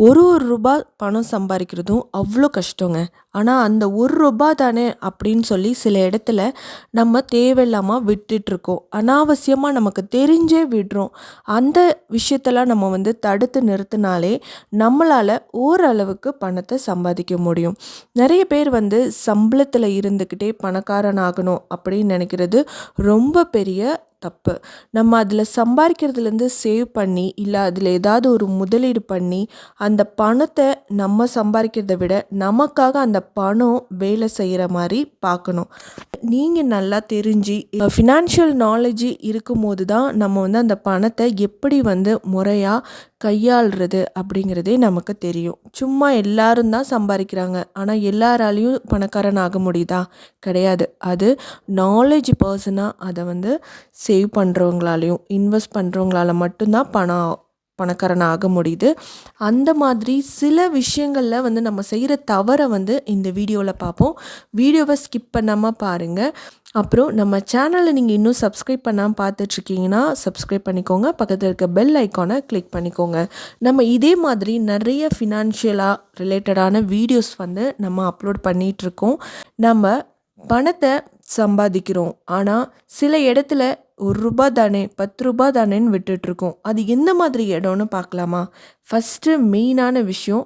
ஒரு ரூபா பணம் சம்பாதிக்கிறதும் அவ்வளோ கஷ்டங்க. ஆனா, அந்த ரூ. 1 தானே அப்படின்னு சொல்லி சில இடத்துல நம்ம தேவையில்லாம விட்டுட்டுருக்கோம். அனாவசியமா நமக்கு தெரிஞ்சே விடுறோம். அந்த விஷயத்தெல்லாம் நம்ம தடுத்து நிறுத்தினாலே, நம்மளால ஓரளவுக்கு பணத்த சம்பாதிக்க முடியும். நெறைய பேர் சம்பளத்தில இருந்துக்கிட்டே பணக்காரன் ஆகணும் அப்படின்னு நெனைக்கிறது ரொம்ப பெரிய தப்பு. நம்ம அதில சம்பாரிக்கிறதுலேருந்து சேவ் பண்ணி, இல்ல அதில ஏதாவது ஒரு முதலீடு பண்ணி, அந்த பணத்த நம்ம சம்பாரிக்கிறத விட, நமக்காக அந்த பணம் வேலை செய்ற மாரி பார்க்கணும். நீங்க நல்லா தெரிஞ்சு ஃபினான்ஷியல் நாலேட்ஜ் இருக்கும்போது தான் நம்ம அந்த பணத்த எப்படி முறையா கையாள்றது அப்படிங்கிறதே நமக்கு தெரியும். சும்மா எல்லாரும் தான் சம்பாதிக்கிறாங்க. ஆனா எல்லாராலயும் பணக்காரன் ஆக முடியுதா? கிடையாது. அது நாலேட்ஜ் பர்சனா அத சேவ் பண்ணுறவங்களாலையும், இன்வெஸ்ட் பண்ணுறவங்களால மட்டும் தான் பணக்காரன் ஆக முடியுது. அந்த மாதிரி சில விஷயங்கள்ல நம்ம செய்கிற தவறை இந்த வீடியோவில் பார்ப்போம். வீடியோவை ஸ்கிப் பண்ணாமல் பாருங்கள். அப்புறம் நம்ம சேனலை நீங்கள் இன்னும் சப்ஸ்கிரைப் பண்ணாமல் பார்த்துட்ருக்கீங்கன்னா சப்ஸ்கிரைப் பண்ணிக்கோங்க. பக்கத்தில் இருக்க பெல் ஐக்கானை கிளிக் பண்ணிக்கோங்க. நம்ம இதே மாதிரி நிறைய ஃபினான்ஷியலாக ரிலேட்டடான வீடியோஸ் நம்ம அப்லோட் பண்ணிகிட்ருக்கோம். நம்ம பணத்தை சம்பாதிக்கிறோம். ஆனால் சில இடத்துல ரூ. 1 தானே, ரூ. 10 தானேன்னு விட்டுட்ருக்கோம். அது எந்த மாதிரி இடம்னு பார்க்கலாமா? ஃபஸ்ட்டு மெயினான விஷயம்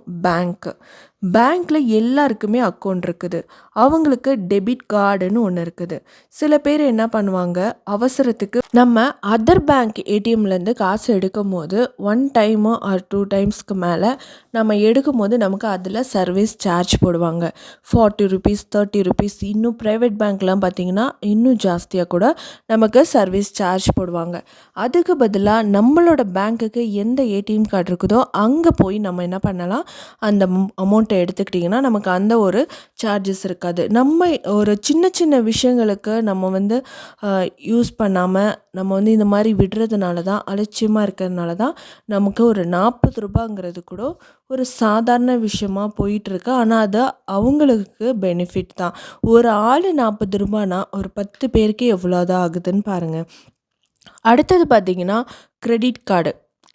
பேங்க்கில் எல்லாருக்குமே அக்கௌண்ட் இருக்குது. அவங்களுக்கு டெபிட் கார்டுன்னு ஒன்று இருக்குது. சில பேர் என்ன பண்ணுவாங்க, அவசரத்துக்கு நம்ம அதர் பேங்க் ஏடிஎம்லேருந்து காசு எடுக்கும் போது 1 டைமோ ஆர் 2 டைம்ஸ்க்கு மேலே நம்ம எடுக்கும் போது நமக்கு அதில் சர்வீஸ் சார்ஜ் போடுவாங்க. 40 ருபீஸ், 30 ருபீஸ், இன்னும் ப்ரைவேட் பேங்க்லாம் பார்த்திங்கன்னா இன்னும் ஜாஸ்தியாக கூட நமக்கு சர்வீஸ் சார்ஜ் போடுவாங்க. அதுக்கு பதிலாக நம்மளோட பேங்க்குக்கு எந்த ஏடிஎம் கார்டு இருக்குதோ அங்கே போய் நம்ம என்ன பண்ணலாம், அந்த அமௌண்ட்டை எடுத்துக்கிட்டிங்கன்னா நமக்கு அந்த ஒரு சார்ஜஸ் இருக்காது. நம்ம ஒரு சின்ன சின்ன விஷயங்களுக்கு நம்ம யூஸ் பண்ணாமல் நம்ம இந்த மாதிரி விடுறதுனால தான், அலட்சியமாக இருக்கிறதுனால தான் நமக்கு ஒரு 40 ரூபாங்கிறது கூட ஒரு சாதாரண விஷயமா போயிட்டுருக்கு. ஆனால் அது அவங்களுக்கு பெனிஃபிட் தான். ஒரு ஆள் 40 ரூபானா ஒரு 10 பேருக்கு எவ்வளோதான் ஆகுதுன்னு பாருங்கள். அடுத்தது பார்த்திங்கன்னா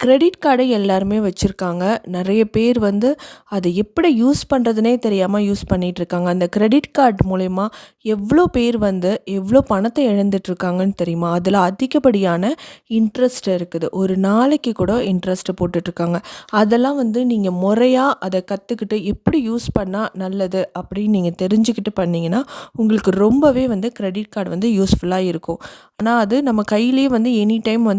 கிரெடிட் கார்டு எல்லாருமே வச்சுருக்காங்க. நிறைய பேர் அதை எப்படி யூஸ் பண்ணுறதுனே தெரியாமல் யூஸ் பண்ணிகிட்ருக்காங்க. அந்த கிரெடிட் கார்டு மூலயமா எவ்வளோ பேர் எவ்வளோ பணத்தை இழந்துட்டுருக்காங்கன்னு தெரியுமா? அதில் அதிகப்படியான இன்ட்ரெஸ்ட் இருக்குது. ஒரு நாளைக்கு கூட இன்ட்ரெஸ்ட்டு போட்டுட்ருக்காங்க. அதெல்லாம் நீங்கள் முறையாக அதை கற்றுக்கிட்டு எப்படி யூஸ் பண்ணால் நல்லது அப்படின்னு நீங்கள் தெரிஞ்சுக்கிட்டு பண்ணிங்கன்னா உங்களுக்கு ரொம்பவே கிரெடிட் கார்டு யூஸ்ஃபுல்லாக இருக்கும். ஆனால் அது நம்ம கையிலேயே எனி டைம்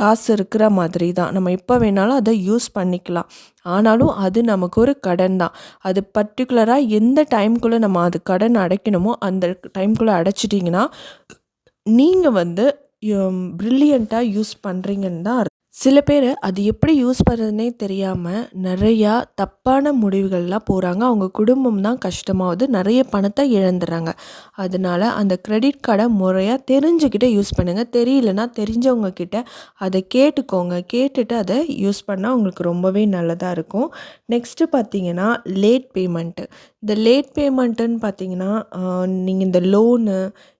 காசு இருக்கிற மாதிரி தான். நம்ம எப்போ வேணாலும் அதை யூஸ் பண்ணிக்கலாம். ஆனாலும் அது நமக்கு ஒரு கடன் தான். அது பர்டிகுலராக எந்த டைம்குள்ளே நம்ம அது கடன் அடைக்கணுமோ அந்த டைம்குள்ளே அடைச்சிட்டிங்கன்னா நீங்கள் ப்ரில்லியண்ட்டாக யூஸ் பண்ணுறீங்கன்னு தான் அர்த்தம். சில பேர் அது எப்படி யூஸ் பண்ணுறதுனே தெரியாமல் நிறையா தப்பான முடிவுகள்லாம் போகிறாங்க. அவங்க குடும்பம் தான் கஷ்டமாகுது. நிறைய பணத்தை இழந்துடுறாங்க. அதனால் அந்த கிரெடிட் கார்டை முறையாக தெரிஞ்சுக்கிட்டு யூஸ் பண்ணுங்கள். தெரியலனா தெரிஞ்சவங்க கிட்ட அதை கேட்டுக்கோங்க. கேட்டுட்டு அதை யூஸ் பண்ணால் உங்களுக்கு ரொம்பவே நல்லதாக இருக்கும். நெக்ஸ்ட்டு பார்த்தீங்கன்னா லேட் பேமெண்ட்டு. இந்த லேட் பேமெண்ட்டுன்னு பார்த்தீங்கன்னா நீங்கள் இந்த லோனு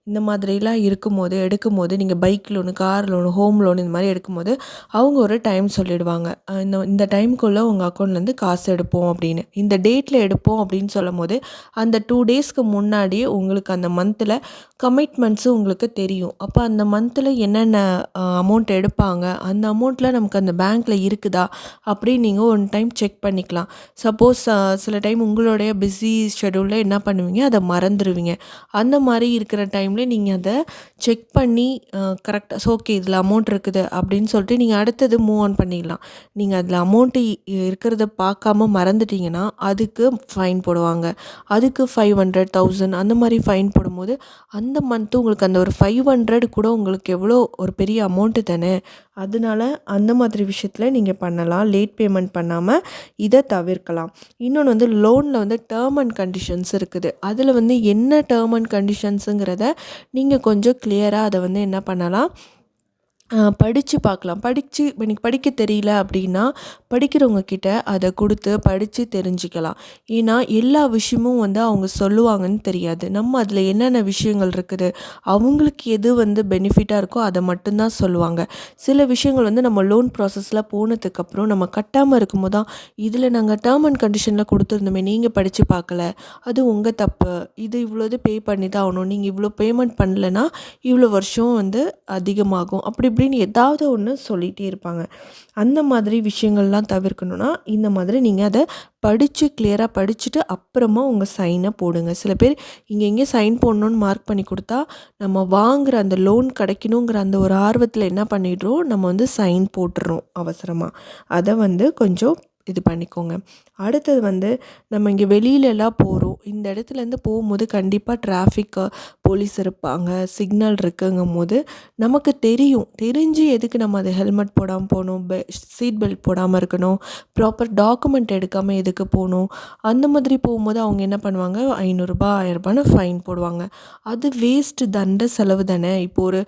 இந்த மாதிரிலாம் எடுக்கும்போது நீங்கள் bike loan, car loan, home loan இந்த மாதிரி எடுக்கும்போது அவங்க ஒரு டைம் சொல்லிடுவாங்க. இந்த டைம்குள்ளே உங்கள் அக்கௌண்ட்லேருந்து காசு எடுப்போம் அப்படின்னு. இந்த டேட்டில் எடுப்போம் அப்படின்னு சொல்லும்போது அந்த 2 டேஸ்க்கு முன்னாடியே உங்களுக்கு அந்த மந்தில் கமிட்மெண்ட்ஸும் உங்களுக்கு தெரியும். அப்போ அந்த மந்தில் என்னென்ன அமௌண்ட் எடுப்பாங்க, அந்த அமௌண்ட்டில் நமக்கு அந்த பேங்க்கில் இருக்குதா அப்படின்னு நீங்கள் ஒன் டைம் செக் பண்ணிக்கலாம். சப்போஸ் சில டைம் உங்களுடைய பிஸி ஷெடியூலில் என்ன பண்ணுவீங்க, அதை மறந்துடுவீங்க. அந்த மாதிரி இருக்கிற டைமில் நீங்கள் அதை செக் பண்ணி கரெக்டாக ஓகே இதில் அமௌண்ட் இருக்குது அப்படின்னு சொல்லிட்டு நீங்கள் அடுத்தது மூவ் ஆன் பண்ணிடலாம். நீங்கள் அதில் அமௌண்ட்டு இருக்கிறத பார்க்காம மறந்துட்டிங்கன்னா அதுக்கு ஃபைன் போடுவாங்க. அதுக்கு 500, 1000 அந்த மாதிரி ஃபைன் போடும்போது அந்த மந்த்து உங்களுக்கு அந்த ஒரு 500 கூட உங்களுக்கு எவ்வளோ ஒரு பெரிய அமௌண்ட்டு தானே. அதனால அந்த மாதிரி விஷயத்தில் நீங்கள் பண்ணலாம். லேட் பேமெண்ட் பண்ணாமல் இதை தவிர்க்கலாம். இன்னொன்று லோனில் டேர்ம் அண்ட் கண்டிஷன்ஸ் இருக்குது. அதில் என்ன டேர்ம் அண்ட் கண்டிஷன்ஸுங்கிறத நீங்கள் கொஞ்சம் கிளியராக அதை என்ன பண்ணலாம், படித்து பார்க்கலாம். எனக்கு படிக்க தெரியல அப்படின்னா, படிக்கிறவங்க கிட்ட அத குடுத்து படித்து தெரிஞ்சுக்கலாம். ஏன்னா, எல்லா விஷயமும் வந்து அவங்க சொல்லுவாங்கன்னு தெரியாது. நம்ம அதில என்னென்ன விஷயங்கள் இருக்குது, அவங்களுக்கு எது வந்து பெனிஃபிட்டா இருக்கோ அத மட்டும் தான் சொல்லுவாங்க. சில விஷயங்கள் வந்து நம்ம லோன் ப்ராசஸ்ல போனதுக்கப்புறம் நம்ம கட்டாம இருக்கும்போது தான், "இதில நாங்க டெர்ம் அண்ட் கண்டிஷன்ல குடுத்துருந்தோமே, நீங்க படிச்சு பார்க்கல. அது உங்க தப்பு. இது இவ்வளோ பே பண்ணி தான் ஆகணும். நீங்க இவ்வளோ பேமெண்ட் பண்ணலன்னா, இவ்வளோ வருஷம் வந்து அதிகமாகும்." அப்படி இப்படின்னு ஏதாவது ஒன்று சொல்லிகிட்டே இருப்பாங்க. அந்த மாதிரி விஷயங்கள்லாம் தவிர்க்கணும்னா, இந்த மாதிரி நீங்கள் அத கிளியராக படிச்சுட்டு அப்புறமா உங்கள் சைனை போடுங்க. சில பேர் இங்கே சைன் போடணும்னு மார்க் பண்ணி கொடுத்தா, நம்ம வாங்குற அந்த லோன் கிடைக்கணுங்கிற அந்த ஒரு ஆர்வத்தில் என்ன பண்ணிடுறோம், நம்ம வந்து சைன் போட்டுறோம் அவசரமாக. அதை வந்து கொஞ்சம் இது பண்ணிக்கோங்க. அடுத்தது வந்து நம்ம இங்கே வெளியிலலாம் போகிறோம். இந்த இடத்துலேருந்து போகும்போது கண்டிப்பாக போலீஸ் இருப்பாங்க, சிக்னல் இருக்குங்கும்போது நமக்கு தெரிஞ்சு எதுக்கு நம்ம அது ஹெல்மெட் போடாமல் போகணும், சீட் பெல்ட் போடாமல் இருக்கணும், ப்ராப்பர் டாக்குமெண்ட் எடுக்காமல் எதுக்கு போகணும். அந்த மாதிரி போகும்போது அவங்க என்ன பண்ணுவாங்க, ₹500 1000 ஃபைன் போடுவாங்க. அது வேஸ்ட்டு, தண்ட செலவு தானே. இப்போ ஒரு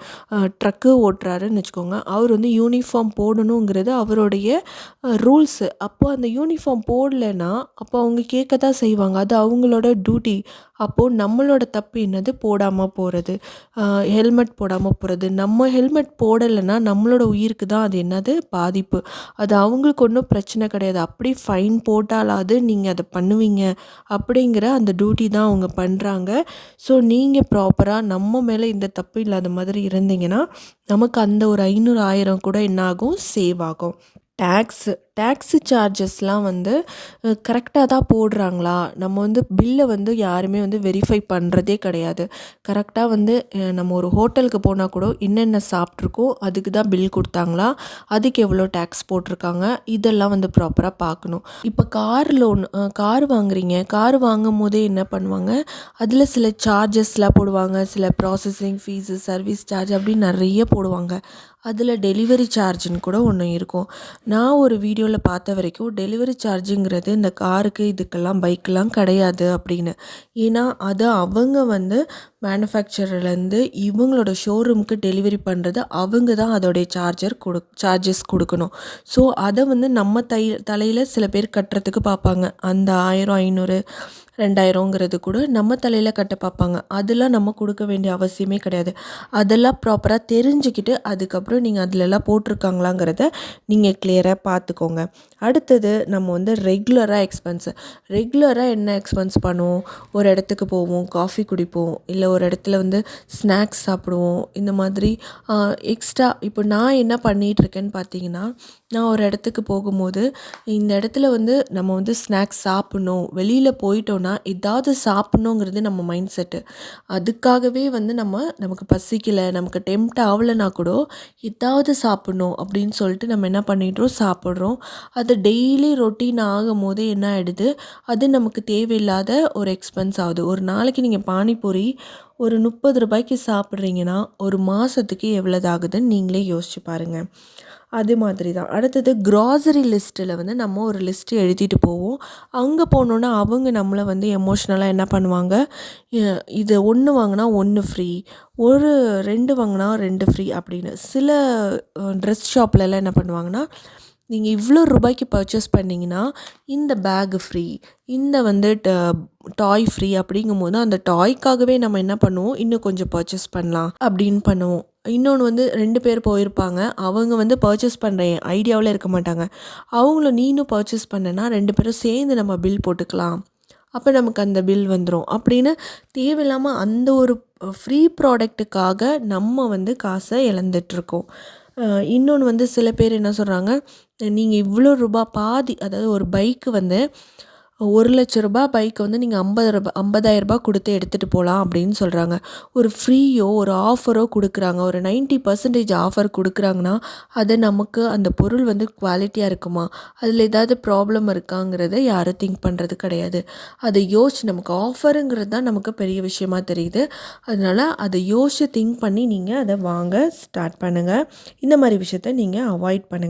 ட்ரக்கு ஓட்டுறாருன்னு வச்சுக்கோங்க, அவர் வந்து யூனிஃபார்ம் போடணுங்கிறது அவருடைய ரூல்ஸு. அப்போ அந்த யூனிஃபார்ம் போடலைன்னா அப்போ அவங்க கேட்க தான் செய்வாங்க. அது அவங்களோட டியூட்டி. அப்போது நம்மளோட தப்பு என்னது, போடாமல் போகிறது, ஹெல்மெட் போடாமல் போகிறது. நம்ம ஹெல்மெட் போடலைன்னா நம்மளோட உயிருக்கு தான் அது என்னது, பாதிப்பு. அது அவங்களுக்கு ஒன்றும் பிரச்சனை கிடையாது. அப்படி ஃபைன் போட்டாலாவது நீங்கள் அதை பண்ணுவீங்க அப்படிங்கிற அந்த டியூட்டி தான் அவங்க பண்ணுறாங்க. ஸோ நீங்கள் ப்ராப்பராக நம்ம மேலே இந்த தப்பு இல்லாத மாதிரி இருந்தீங்கன்னா, நமக்கு அந்த ஒரு 500 1000 கூட என்ன ஆகும், சேவ் ஆகும். டேக்ஸு சார்ஜஸ்லாம் வந்து கரெக்டாக தான் போடுறாங்களா? நம்ம வந்து பில்லை வந்து யாருமே வந்து வெரிஃபை பண்ணுறதே கிடையாது. கரெக்டாக வந்து நம்ம ஒரு ஹோட்டலுக்கு போனால் கூட என்னென்ன சாப்பிட்ருக்கோம், அதுக்கு தான் பில் கொடுத்தாங்களா? அதுக்கு எவ்வளோ டேக்ஸ் போட்டிருக்காங்க? இதெல்லாம் வந்து ப்ராப்பராக பார்க்கணும். இப்போ கார் வாங்குறீங்க. கார் வாங்கும்போதே என்ன பண்ணுவாங்க, அதில் சில சார்ஜஸ்லாம் போடுவாங்க. சில ப்ராசஸிங் ஃபீஸு, சர்வீஸ் சார்ஜ் அப்படின்னு நிறைய போடுவாங்க. அதில் டெலிவரி சார்ஜுன்னு கூட ஒன்று இருக்கும். நான் ஒரு வீடியோவில் பார்த்த வரைக்கும் டெலிவரி சார்ஜுங்கிறது இந்த காருக்கு இதுக்கெல்லாம் பைக்கெலாம் கிடையாது அப்படின்னு. ஏன்னா அது அவங்க வந்து மேனுஃபேக்சரர்லேருந்து இவங்களோட ஷோரூமுக்கு டெலிவரி பண்ணுறது அவங்க தான் அதோடைய சார்ஜஸ் கொடுக்கணும். ஸோ அதை வந்து நம்ம தலையில் சில பேர் கட்டுறதுக்கு பார்ப்பாங்க. அந்த 1000 500 2000ங்கிறது கூட நம்ம தலையில் கட்ட பார்ப்பாங்க. அதெல்லாம் நம்ம கொடுக்க வேண்டிய அவசியமே கிடையாது. அதெல்லாம் ப்ராப்பராக தெரிஞ்சுக்கிட்டு அதுக்கப்புறம் நீங்கள் அதிலெல்லாம் போட்டிருக்காங்களாங்கிறத நீங்கள் கிளியராக பார்த்துக்கோங்க. அடுத்தது நம்ம வந்து ரெகுலராக என்ன எக்ஸ்பென்ஸ் பண்ணுவோம், ஒரு இடத்துக்கு போவோம், காஃபி குடிப்போம், இல்லை ஒரு இடத்துல வந்து ஸ்நாக்ஸ் சாப்பிடுவோம். இந்த மாதிரி எக்ஸ்ட்ரா இப்போ நான் என்ன பண்ணிகிட்ருக்கேன்னு பார்த்தீங்கன்னா, நான் ஒரு இடத்துக்கு போகும்போது இந்த இடத்துல வந்து நம்ம வந்து ஸ்நாக்ஸ் சாப்பிட்ணும், வெளியில் போயிட்டோன்னா ஏதாவது சாப்பிட்ணுங்கிறது நம்ம மைண்ட் செட்டு. அதுக்காகவே வந்து நமக்கு பசிக்கலை, நமக்கு டெம்ப்ட் ஆகலைன்னா கூட ஏதாவது சாப்பிட்ணும் அப்படின்னு சொல்லிட்டு நம்ம என்ன பண்ணிடுறோம், சாப்பிட்றோம். அது டெய்லி ரொட்டீன் ஆகும்போது என்ன ஆகிடுது, அது நமக்கு தேவையில்லாத ஒரு எக்ஸ்பென்ஸ் ஆகுது. ஒரு நாளைக்கு நீங்கள் பானிபூரி ஒரு ₹30 சாப்பிட்றீங்கன்னா ஒரு மாதத்துக்கு எவ்வளோதாகுதுன்னு நீங்களே யோசிச்சு பாருங்கள். அது மாதிரி தான். அடுத்தது க்ராசரி லிஸ்ட்டில் வந்து நம்ம ஒரு லிஸ்ட்டு எழுதிட்டு போவோம். அங்கே போனோன்னா அவங்க நம்மளை வந்து எமோஷ்னலாக என்ன பண்ணுவாங்க, இது 1 வாங்கினா 1 ஃப்ரீ, 2 வாங்கினா 2 ஃப்ரீ அப்படின்னு. சில ட்ரெஸ் ஷாப்லலாம் என்ன பண்ணுவாங்கன்னா, நீங்கள் இவ்வளோ ரூபாய்க்கு பர்ச்சேஸ் பண்ணிங்கன்னா இந்த பேகு ஃப்ரீ, இந்த வந்து டாய் ஃப்ரீ அப்படிங்கும்போது அந்த டாய்க்காகவே நம்ம என்ன பண்ணுவோம், இன்னும் கொஞ்சம் பர்ச்சேஸ் பண்ணலாம் அப்படின்னு பண்ணுவோம். இன்னொன்று வந்து 2 பேர் போயிருப்பாங்க. அவங்க வந்து பர்ச்சேஸ் பண்ணுற ஐடியாவில் இருக்க மாட்டாங்க. அவங்களும் நீனும் பர்ச்சேஸ் பண்ணனா 2 பேரும் சேர்ந்து நம்ம பில் போட்டுக்கலாம், அப்போ நமக்கு அந்த பில் வந்துடும் அப்படின்னு தேவையில்லாமல் அந்த ஒரு ஃப்ரீ ப்ராடக்ட்டுக்காக நம்ம வந்து காசை இழந்துட்டுருக்கோம். இன்னொன்று வந்து சில பேர் என்ன சொல்கிறாங்க, நீங்கள் இவ்வளோ ரூபா பாதி, அதாவது ஒரு பைக்கு வந்து ₹1,00,000 பைக்கை வந்து நீங்கள் ₹50,000 கொடுத்து எடுத்துகிட்டு போகலாம் அப்படின்னு சொல்கிறாங்க. ஒரு ஃப்ரீயோ ஒரு ஆஃபரோ கொடுக்குறாங்க, ஒரு 90% ஆஃபர் கொடுக்குறாங்கன்னா அதை நமக்கு அந்த பொருள் வந்து குவாலிட்டியாக இருக்குமா, அதில் ஏதாவது ப்ராப்ளம் இருக்காங்கிறத யாரும் திங்க் பண்ணுறது கிடையாது. அதை யோசிச்சு, நமக்கு ஆஃபருங்கிறது தான் நமக்கு பெரிய விஷயமா தெரியுது. அதனால் அதை யோசித்து திங்க் பண்ணி நீங்கள் அதை வாங்க ஸ்டார்ட் பண்ணுங்கள். இந்த மாதிரி விஷயத்த நீங்கள் அவாய்ட் பண்ணுங்கள்.